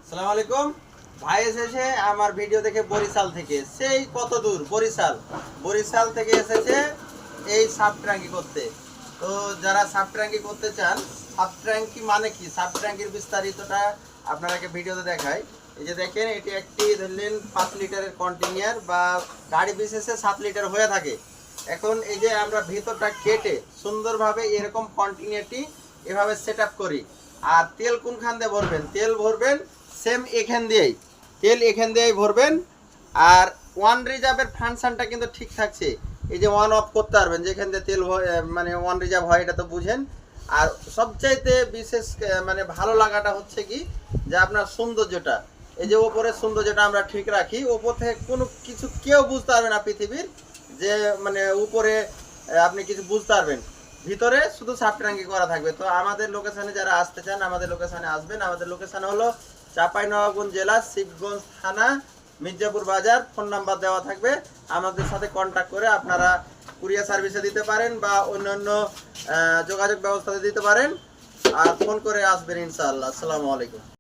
আসসালামু আলাইকুম। ভাই এসেছে আমার ভিডিও দেখে বরিশাল থেকে, সেই কত দূর বরিশাল থেকে এসেছে এই সাব ট্যাঙ্কি করতে। তো যারা সাব ট্যাঙ্কি করতে চান, সাব ট্যাঙ্কি মানে কি, সাব ট্যাঙ্কির বিস্তারিতটা আপনাকে ভিডিওতে দেখাই। এই যে দেখেন, এটি একটি ধরলেন 5 লিটারের কন্টেইনার বা গাড়ি বিশেষে 7 লিটার হয়ে থাকে। এখন এই যে আমরা ভিতরটা কেটে সুন্দরভাবে এরকম কন্টেইনারটি এভাবে সেট আপ করি। আর তেল কোনখান দিয়ে ভরবেন, তেল ভরবেন সেম এখান দিয়েই, তেল এখান দিয়েই ভরবেন। আর ওয়ান রিজার্ভের ফাংশনটা কিন্তু ঠিক থাকছে। এই যে ওয়ান অফ করতে পারবেন, যেখান দিয়ে তেল মানে ওয়ান রিজার্ভ হয়, এটা তো বুঝেন। আর সবচাইতে বিশেষ মানে ভালো লাগাটা হচ্ছে কি, যে আপনার সৌন্দর্যটা, এই যে ওপরের সৌন্দর্যটা আমরা ঠিক রাখি। ওপর থেকে কোনো কিছু কেউ বুঝতে পারবে না পৃথিবীর, যে মানে উপরে আপনি কিছু বুঝতে পারবেন, ভিতরে শুধু সাব ট্যাঙ্কি করা থাকবে। তো আমাদের লোকেশনে যারা আসতে চান, আমাদের লোকেশনে আসবেন। আমাদের লোকেশন হলো চাঁপাইনবাবগঞ্জ জেলা, শিবগঞ্জ থানা, মির্জাপুর বাজার। ফোন নাম্বার দেওয়া থাকবে, আমাদের সাথে কন্ট্যাক্ট করে আপনারা কুরিয়ার সার্ভিসে দিতে পারেন বা অন্যান্য যোগাযোগ ব্যবস্থাতে দিতে পারেন। আর ফোন করে আসবেন ইনশাআল্লাহ। আসসালামু আলাইকুম।